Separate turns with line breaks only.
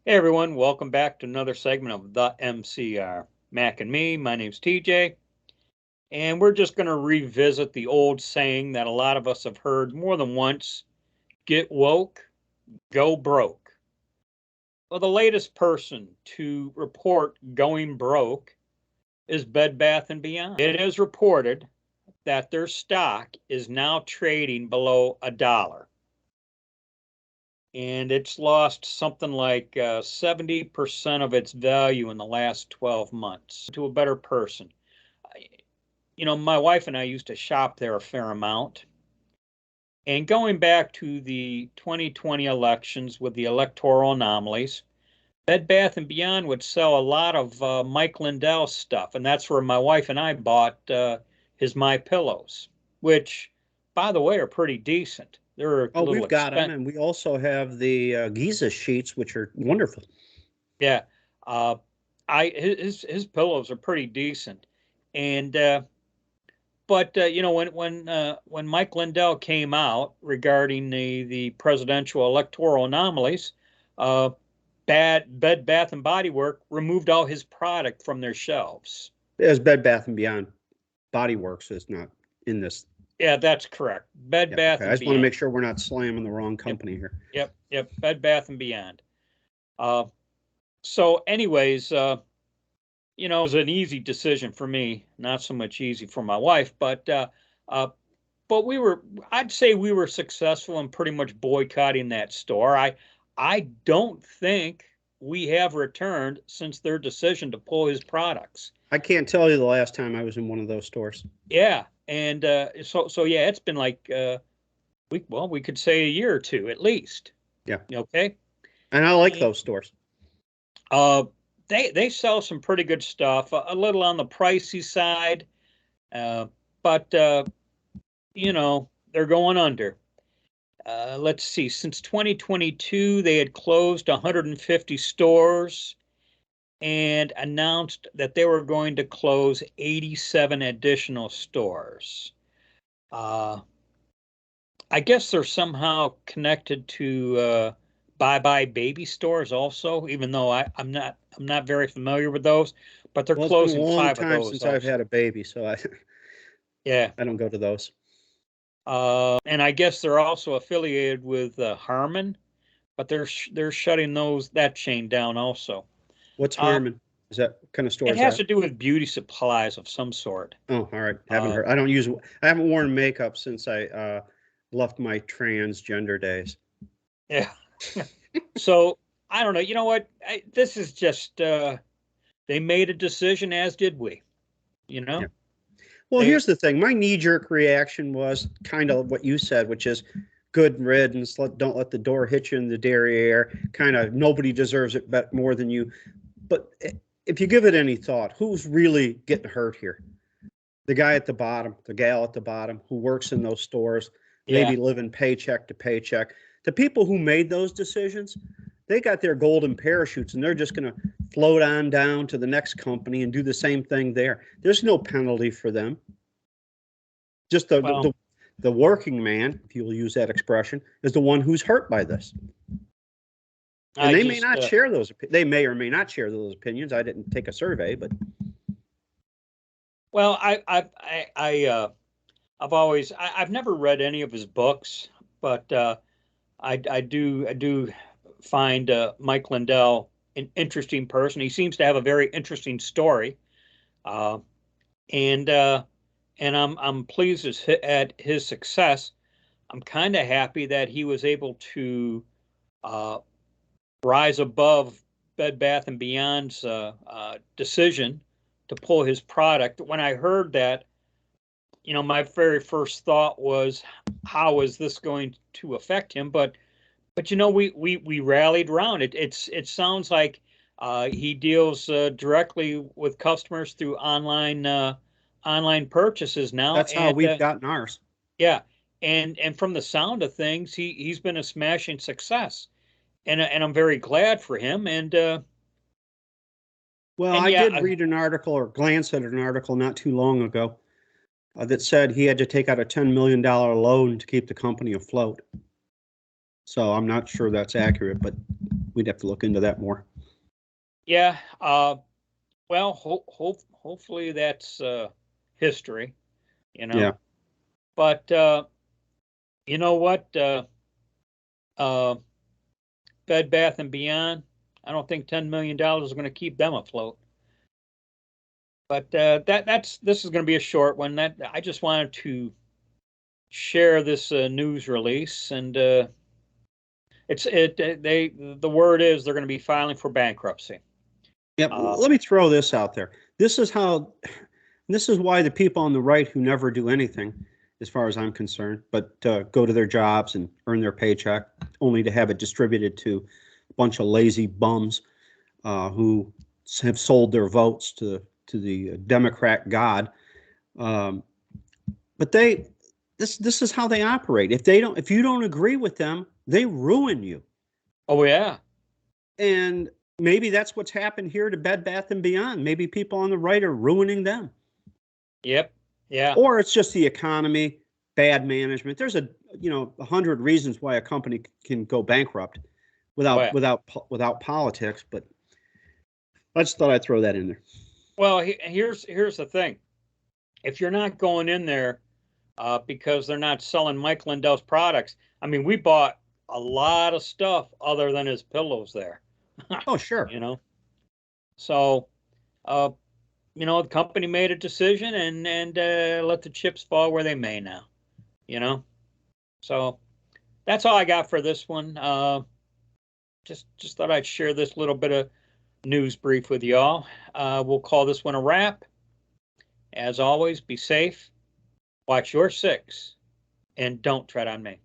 Hey everyone, welcome back to another segment of the MCR. Mac and me, my name's TJ, and we're just going to revisit the old saying that a lot of us have heard more than once: get woke, go broke. Well, the latest person to report going broke is Bed Bath and Beyond. It is reported that their stock is now trading below $1, and it's lost something like 70% of its value in the last 12 months to a better person. My wife and I used to shop there a fair amount. And going back to the 2020 elections with the electoral anomalies, Bed Bath and Beyond would sell a lot of Mike Lindell stuff, and that's where my wife and I bought his My Pillows, which, by the way, are pretty decent. They're a
Oh,
little
we've got them,
expensive.
and we also have the Giza sheets, which are wonderful.
Yeah, uh, his pillows are pretty decent, and but when Mike Lindell came out regarding the presidential electoral anomalies, uh, Bed Bath and Body Work removed all his product from their shelves.
As Bed Bath and Beyond. Body Works is not in this.
Yeah, that's correct. Bed
Yeah,
Bath
okay. I
and
just want to
Beyond.
make sure we're not slamming the wrong
Yep,
company here.
yep. Bed Bath and Beyond. Uh, so, anyways, it was an easy decision for me, not so much easy for my wife, uh, but I'd say we were successful in pretty much boycotting that store. I don't think we have returned since their decision to pull his products.
I can't tell you the last time I was in one of those stores.
Yeah, and so yeah, it's been like we could say a year or two at least.
Yeah,
Okay.
and I like
And,
those stores.
uh, they sell some pretty good stuff, a little on the pricey side, uh, but they're going under. Let's see, since 2022, they had closed 150 stores and announced that they were going to close 87 additional stores. Uh, I guess they're somehow connected to Bye Bye Baby stores also, even though I'm not very familiar with those, but they're
Well, it's been a
closing
long
five of
time
those
since I've had
also.
a baby, so I
Yeah.
I don't go to those.
And I guess they're also affiliated with Harmon, but they're shutting that chain down also.
What's
Uh,
Harmon? Is that what kind of store
it
is
has
that?
to do with beauty supplies of some sort.
Oh, all right. Haven't
Uh,
heard. I don't use. I haven't worn makeup since I left my transgender days.
yeah. So I don't know. You know what? This is just they made a decision, as did we. You
Yeah.
know,
Well,
they
here's the thing. My knee-jerk reaction was kind of what you said, which is good riddance. Don't let the door hit you in the derriere. Kind of nobody deserves it more than you. But if you give it any thought, who's really getting hurt here? The guy at the bottom, the gal at the bottom who works in those stores,
yeah.
maybe living paycheck to paycheck. The people who made those decisions, they got their golden parachutes and they're just going to float on down to the next company and do the same thing there. There's no penalty for them. Just
Well,
the working man, if you'll use that expression, is the one who's hurt by this. And
I
they may
just
not share those. They may or may not share those opinions. I didn't take a survey, but
well, I've never read any of his books, but I do find Mike Lindell an interesting person. He seems to have a very interesting story, uh, and uh, and I'm pleased at his success. I'm kind of happy that he was able to uh, rise above Bed Bath and Beyond's decision to pull his product. When I heard that, my very first thought was, how is this going to affect him? But we rallied around it. It sounds like he deals directly with customers through online purchases now,
that's how
and
we've gotten ours.
yeah, and from the sound of things, he's been a smashing success, and I'm very glad for him.
Well,
And
I
yeah,
did read an article or glance at an article not too long ago that said he had to take out a $10 million loan to keep the company afloat. So I'm not sure that's accurate, but we'd have to look into that more.
Yeah. Well, hopefully that's history, you know.
Yeah.
But you know what? Uh, Bed Bath and Beyond. I don't think $10 million is going to keep them afloat. But this is going to be a short one. That I just wanted to share this news release, and the word is they're going to be filing for bankruptcy.
Yeah. Let me throw this out there. This is why the people on the right who never do anything, as far as I'm concerned, but go to their jobs and earn their paycheck, only to have it distributed to a bunch of lazy bums who have sold their votes to the Democrat God. But this is how they operate. If you don't agree with them, they ruin you.
Oh yeah.
And maybe that's what's happened here to Bed Bath and Beyond. Maybe people on the right are ruining them.
Yep. Yeah.
Or it's just the economy, bad management. There's 100 reasons why a company can go bankrupt without politics. But I just thought I'd throw that in there.
Well, here's the thing. If you're not going in there because they're not selling Mike Lindell's products, I mean, we bought a lot of stuff other than his pillows there.
Oh, sure.
You know, so the company made a decision and let the chips fall where they may now. You know, so that's all I got for this one. Just thought I'd share this little bit of news brief with y'all. We'll call this one a wrap. As always, be safe, watch your six, and don't tread on me.